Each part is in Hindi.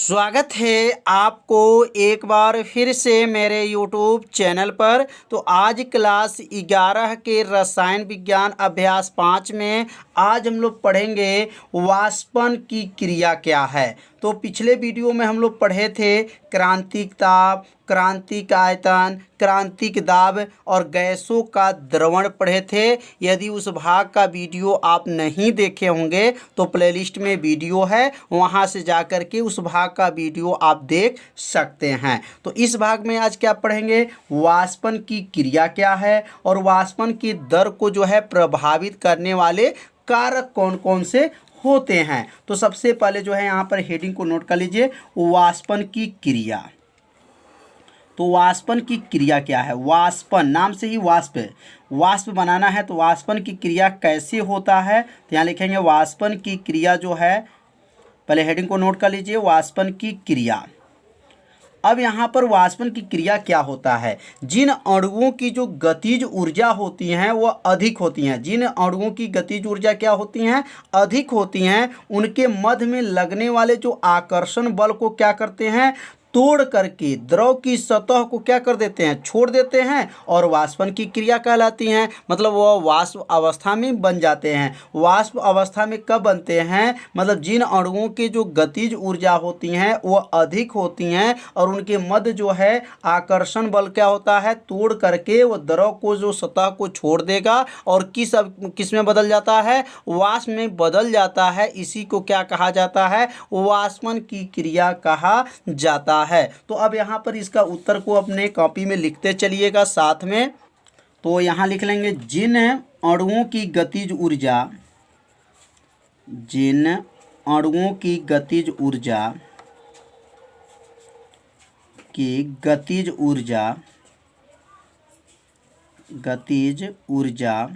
स्वागत है आपको एक बार फिर से मेरे YouTube चैनल पर। तो आज क्लास 11 के रसायन विज्ञान अभ्यास 5 में आज हम लोग पढ़ेंगे वाष्पन की क्रिया क्या है। तो पिछले वीडियो में हम लोग पढ़े थे क्रांतिक ताप, क्रांतिक आयतन, क्रांतिक दाब और गैसों का द्रवण पढ़े थे। यदि उस भाग का वीडियो आप नहीं देखे होंगे तो प्लेलिस्ट में वीडियो है, वहां से जाकर के उस भाग का वीडियो आप देख सकते हैं। तो इस भाग में आज क्या पढ़ेंगे, वाष्पन की क्रिया क्या है और वाष्पन की दर को जो है प्रभावित करने वाले कारक कौन कौन से होते हैं। तो सबसे पहले जो है यहाँ पर हेडिंग को नोट कर लीजिए, वाष्पन की क्रिया। तो वाष्पन की क्रिया क्या है। वाष्पन नाम से ही वाष्प है, वाष्प बनाना है। तो वाष्पन की क्रिया कैसे होता है, तो यहाँ लिखेंगे वाष्पन की क्रिया जो है, पहले हेडिंग को नोट कर लीजिए, वाष्पन की क्रिया। अब यहाँ पर वाष्पन की क्रिया क्या होता है, जिन अणुओं की जो गतिज ऊर्जा होती हैं वह अधिक होती हैं। जिन अणुओं की गतिज ऊर्जा क्या होती हैं, अधिक होती हैं, उनके मध्य में लगने वाले जो आकर्षण बल को क्या करते हैं, तोड़ करके द्रव की सतह को क्या कर देते हैं, छोड़ देते हैं और वाष्पन की क्रिया कहलाती हैं। मतलब वह वाष्प अवस्था में बन जाते हैं। वाष्प अवस्था में कब बनते हैं, मतलब जिन अणुओं की जो गतिज ऊर्जा होती हैं वह अधिक होती हैं और उनके मध्य जो है आकर्षण बल क्या होता है, तोड़ करके वह द्रव को जो सतह को छोड़ देगा और किस में बदल जाता है, वाष्प में बदल जाता है। इसी को क्या कहा जाता है, वाष्पन की क्रिया कहा जाता है। तो अब यहाँ पर इसका उत्तर को अपने कॉपी में लिखते चलिएगा साथ में। तो यहाँ लिख लेंगे, जिन अणुओं की गतिज ऊर्जा, जिन अणुओं की गतिज ऊर्जा गतिज ऊर्जा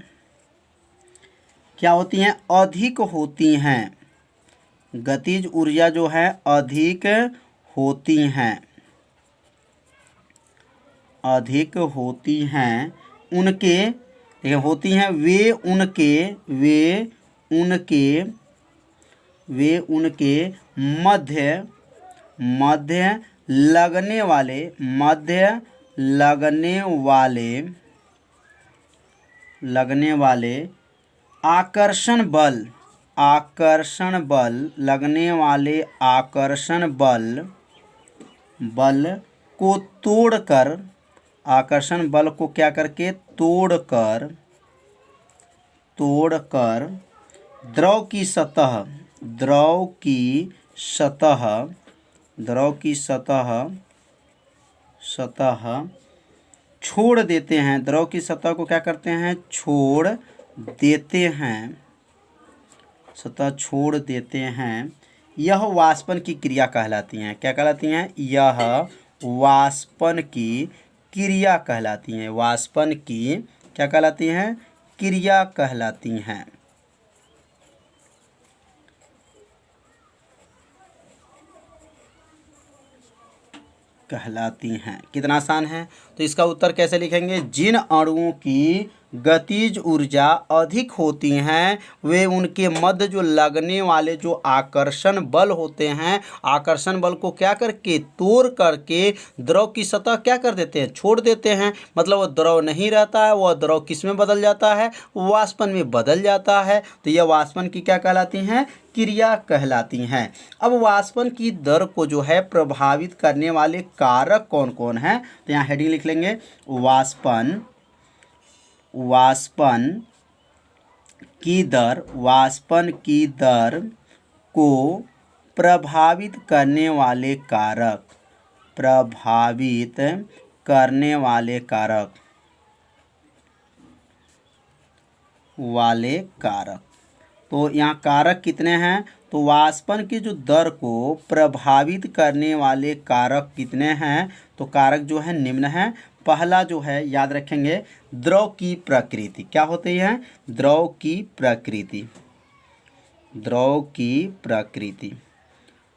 क्या होती हैं, अधिक होती हैं। गतिज ऊर्जा जो है अधिक होती हैं, अधिक होती हैं उनके, देखिए होती हैं वे उनके मध्य लगने वाले आकर्षण बल को तोड़कर, आकर्षण बल को क्या करके, तोड़कर द्रव की सतह छोड़ देते हैं। द्रव की सतह को क्या करते हैं, छोड़ देते हैं। यह वाष्पन की क्रिया कहलाती हैं। क्या कहलाती हैं, यह वाष्पन की क्रिया कहलाती हैं। वाष्पन की क्या कहलाती हैं, क्रिया कहलाती हैं। कितना आसान है। तो इसका उत्तर कैसे लिखेंगे, जिन अणुओं की गतिज ऊर्जा अधिक होती हैं वे उनके मध्य जो लगने वाले जो आकर्षण बल होते हैं, आकर्षण बल को क्या करके, तोड़ करके द्रव की सतह क्या कर देते हैं, छोड़ देते हैं। मतलब वह द्रव नहीं रहता है, वह द्रव किस में बदल जाता है, वाष्पन में बदल जाता है। तो यह वाष्पन की क्या कहलाती हैं, क्रिया कहलाती हैं। अब वाष्पन की दर को जो है प्रभावित करने वाले कारक कौन कौन हैं, तो यहाँ हेडिंग लिख लेंगे, वाष्पन की दर को प्रभावित करने वाले कारक। तो यहाँ कारक कितने हैं, तो वाष्पन की जो दर को प्रभावित करने वाले कारक कितने हैं, तो कारक जो है निम्न है। पहला जो है याद रखेंगे, द्रव की प्रकृति। क्या होती है, द्रव की प्रकृति।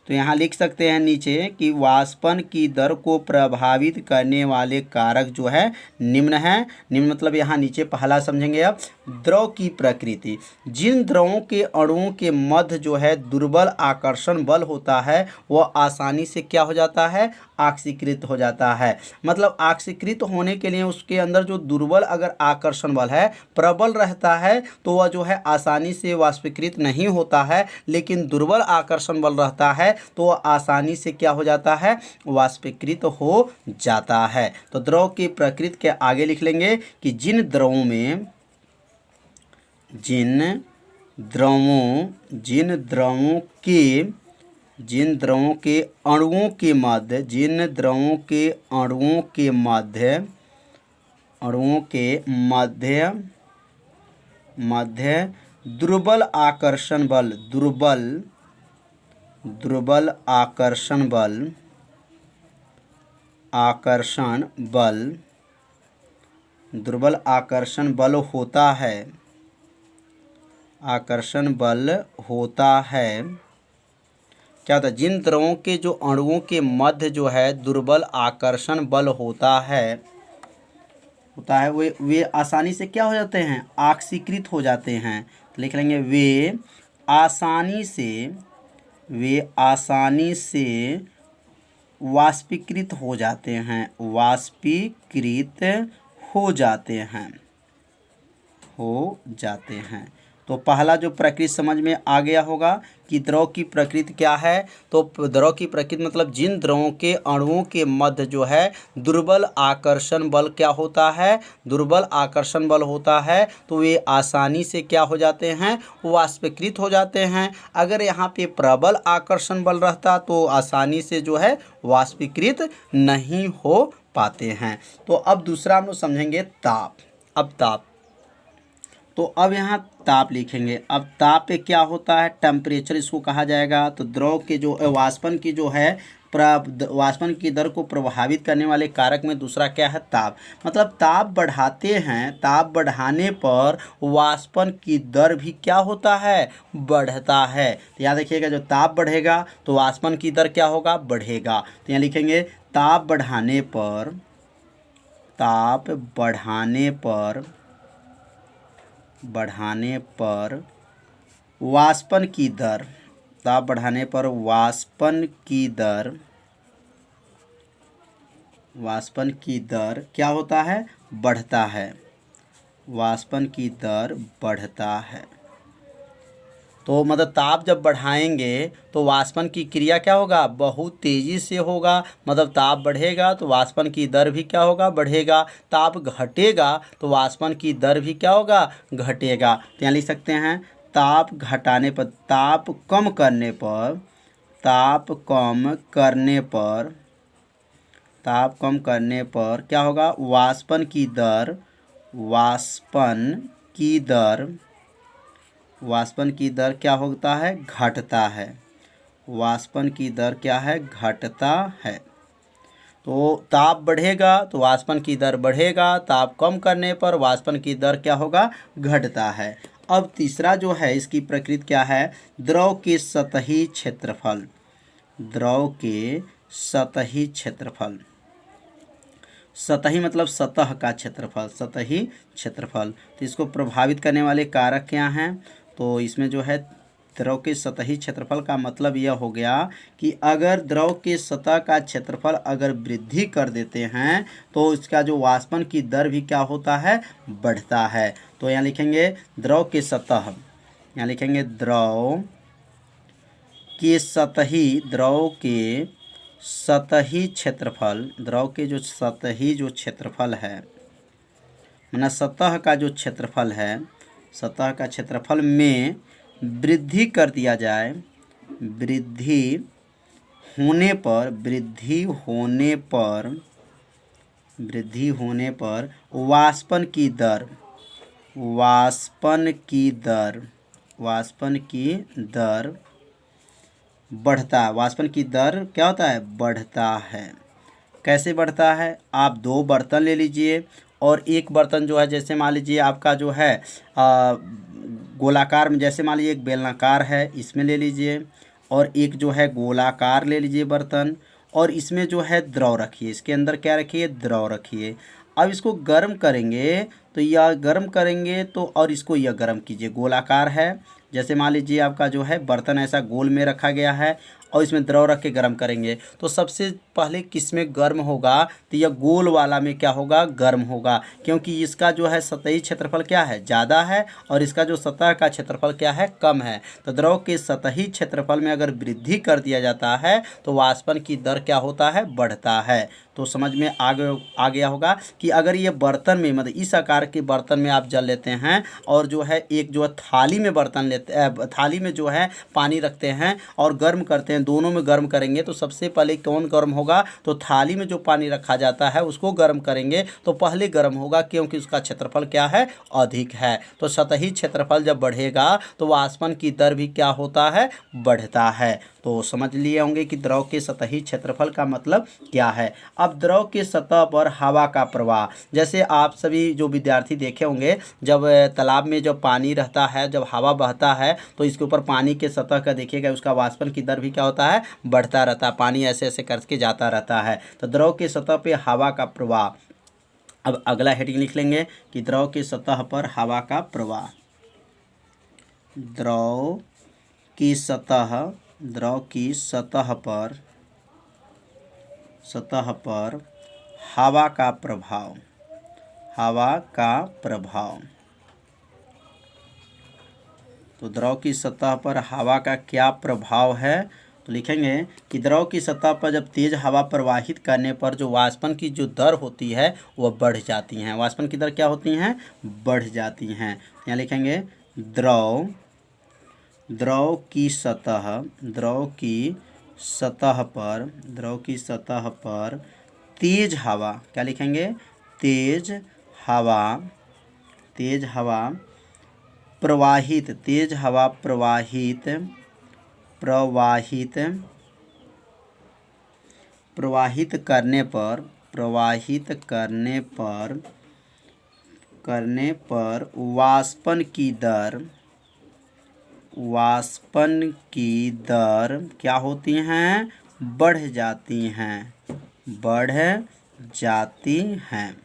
तो यहाँ लिख सकते हैं नीचे कि वाष्पन की दर को प्रभावित करने वाले कारक जो है निम्न है। निम्न मतलब यहाँ नीचे पहला समझेंगे। अब द्रव की प्रकृति, जिन द्रवों के अणुओं के मध्य जो है दुर्बल आकर्षण बल होता है वह आसानी से क्या हो जाता है, आक्सीकृत हो जाता है। मतलब आक्सीकृत होने के लिए उसके अंदर जो दुर्बल अगर आकर्षण बल है प्रबल रहता है तो वह जो है आसानी से वाष्पीकृत नहीं होता है, लेकिन दुर्बल आकर्षण बल रहता है तो वह आसानी से क्या हो जाता है, वाष्पीकृत हो जाता है। तो द्रव की प्रकृति के आगे लिख लेंगे कि जिन द्रवों के अणुओं के मध्य दुर्बल आकर्षण बल होता है। क्या होता है, जिन द्रवों के जो अणुओं के मध्य जो है दुर्बल आकर्षण बल होता है वे आसानी से क्या हो जाते हैं, आक्सीकृत हो जाते हैं। तो लिख लेंगे वे आसानी से वाष्पीकृत हो जाते हैं। तो पहला जो प्रकृति समझ में आ गया होगा कि द्रव की प्रकृति क्या है। तो द्रव की प्रकृति मतलब जिन द्रवों के अणुओं के मध्य जो है दुर्बल आकर्षण बल क्या होता है, दुर्बल आकर्षण बल होता है तो वे आसानी से क्या हो जाते हैं, वाष्पीकृत हो जाते हैं। अगर यहाँ पे प्रबल आकर्षण बल रहता तो आसानी से जो है वाष्पीकृत नहीं हो पाते हैं। तो अब दूसरा हम लोग समझेंगे ताप। तो अब यहाँ ताप लिखेंगे। अब ताप पे क्या होता है, टेम्परेचर इसको कहा जाएगा। तो द्रव के जो वाष्पन की जो है वाष्पन की दर को प्रभावित करने वाले कारक में दूसरा क्या है, ताप। मतलब ताप बढ़ाते हैं, ताप बढ़ाने पर वाष्पन की दर भी क्या होता है, बढ़ता है। तो याद रखिएगा जो ताप बढ़ेगा तो वाष्पन की दर क्या होगा, बढ़ेगा। तो यहाँ लिखेंगे ताप बढ़ाने पर वाष्पन की दर, ताप बढ़ाने पर वाष्पन की दर क्या होता है, बढ़ता है। वाष्पन की दर बढ़ता है। तो मतलब ताप जब बढ़ाएंगे तो वाष्पन की क्रिया क्या होगा, बहुत तेज़ी से होगा। मतलब ताप बढ़ेगा तो वाष्पन की दर भी क्या होगा, बढ़ेगा। ताप घटेगा तो वाष्पन की दर भी क्या होगा, घटेगा। तो यहाँ लिख सकते हैं ताप घटाने पर, ताप कम करने पर क्या होगा, वाष्पन की दर क्या होता है, घटता है। वाष्पन की दर क्या है, घटता है। तो ताप बढ़ेगा तो वाष्पन की दर बढ़ेगा, ताप कम करने पर वाष्पन की दर क्या होगा, घटता है। अब तीसरा जो है इसकी प्रकृति क्या है, द्रव के सतही क्षेत्रफल। सतही मतलब सतह का क्षेत्रफल, सतही क्षेत्रफल। तो इसको प्रभावित करने वाले कारक क्या हैं। तो इसमें जो है द्रव के सतही क्षेत्रफल का मतलब यह हो गया कि अगर द्रव के सतह का क्षेत्रफल अगर वृद्धि कर देते हैं तो इसका जो वाष्पन की दर भी क्या होता है, बढ़ता है। तो यहाँ लिखेंगे द्रव के सतही क्षेत्रफल, द्रव के जो सतही जो क्षेत्रफल है, माना सतह का जो क्षेत्रफल है, सतह का क्षेत्रफल में वृद्धि कर दिया जाए। वृद्धि होने पर वाष्पन की दर बढ़ता है। वाष्पन की दर क्या होता है, बढ़ता है। कैसे बढ़ता है, आप दो बर्तन ले लीजिए और एक बर्तन जो है जैसे मान लीजिए आपका जो है गोलाकार में, जैसे मान लीजिए एक बेलनाकार है, इसमें ले लीजिए और एक जो है गोलाकार ले लीजिए बर्तन, और इसमें जो है द्रव रखिए, इसके अंदर क्या रखिए, द्रव रखिए। अब इसको गर्म करेंगे तो यह गर्म करेंगे तो, और इसको यह गर्म कीजिए, गोलाकार है, जैसे मान लीजिए आपका जो है बर्तन ऐसा गोल में रखा गया है और इसमें द्रव रख के गर्म करेंगे, तो सबसे पहले किस में गर्म होगा, तो यह गोल वाला में क्या होगा, गर्म होगा, क्योंकि इसका जो है सतही क्षेत्रफल क्या है, ज़्यादा है, और इसका जो सतह का क्षेत्रफल क्या है, कम है। तो द्रव के सतही क्षेत्रफल में अगर वृद्धि कर दिया जाता है तो वाष्पन की दर क्या होता है, बढ़ता है। तो समझ में आ गया होगा कि अगर ये बर्तन में, मतलब इस आकार के बर्तन में आप जल लेते हैं और जो है एक जो है थाली में बर्तन लेते थाली में जो है पानी रखते हैं और गर्म करते हैं, दोनों में गर्म करेंगे तो सबसे पहले कौन गर्म होगा, तो थाली में जो पानी रखा जाता है उसको गर्म करेंगे तो पहले गर्म होगा, क्योंकि उसका क्षेत्रफल क्या है, अधिक है। तो सतही क्षेत्रफल जब बढ़ेगा तो वाष्पन की दर भी क्या होता है, बढ़ता है। तो समझ लिए होंगे कि द्रव के सतही क्षेत्रफल का मतलब क्या है। अब द्रव के सतह पर हवा का प्रवाह, जैसे आप सभी जो विद्यार्थी देखे होंगे, जब तालाब में जब पानी रहता है, जब हवा बहता है तो इसके ऊपर पानी के सतह का देखिएगा, उसका वाष्पन की दर भी क्या होता है, बढ़ता रहता है, पानी ऐसे ऐसे करके जाता रहता है। तो द्रव के सतह पे हवा का प्रवाह। अब अगला हेडिंग लिख लेंगे कि द्रव की सतह पर हवा का प्रवाह। द्रव की सतह पर हवा का प्रभाव, तो द्रव की सतह पर हवा का क्या प्रभाव है, तो लिखेंगे कि द्रव की सतह पर जब तेज हवा प्रवाहित करने पर जो वाष्पन की जो दर होती है वह बढ़ जाती हैं। वाष्पन की दर क्या होती हैं, बढ़ जाती हैं। यहाँ लिखेंगे द्रव की सतह पर तेज हवा, क्या लिखेंगे, तेज हवा प्रवाहित करने पर वाष्पन की दर क्या होती हैं, बढ़ जाती हैं।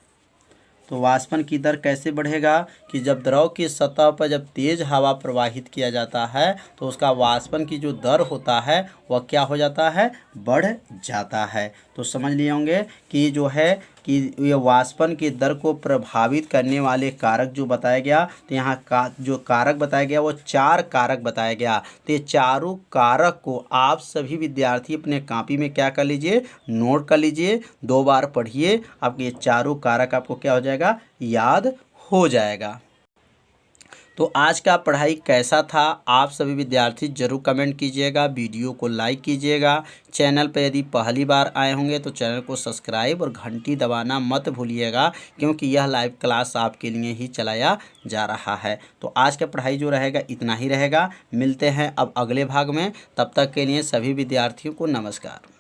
तो वाष्पन की दर कैसे बढ़ेगा कि जब द्रव की सतह पर जब तेज हवा प्रवाहित किया जाता है तो उसका वाष्पन की जो दर होता है वह क्या हो जाता है, बढ़ जाता है। तो समझ लिए होंगे कि जो है कि ये वाष्पन की दर को प्रभावित करने वाले कारक जो बताया गया, तो यहाँ का जो कारक बताया गया वो 4 कारक बताया गया। तो ये चारों कारक को आप सभी विद्यार्थी अपने कॉपी में क्या कर लीजिए, नोट कर लीजिए, 2 बार पढ़िए, आपके ये चारों कारक आपको क्या हो जाएगा, याद हो जाएगा। तो आज का पढ़ाई कैसा था, आप सभी विद्यार्थी जरूर कमेंट कीजिएगा, वीडियो को लाइक कीजिएगा। चैनल पर यदि पहली बार आए होंगे तो चैनल को सब्सक्राइब और घंटी दबाना मत भूलिएगा, क्योंकि यह लाइव क्लास आपके लिए ही चलाया जा रहा है। तो आज का पढ़ाई जो रहेगा इतना ही रहेगा, मिलते हैं अब अगले भाग में, तब तक के लिए सभी विद्यार्थियों को नमस्कार।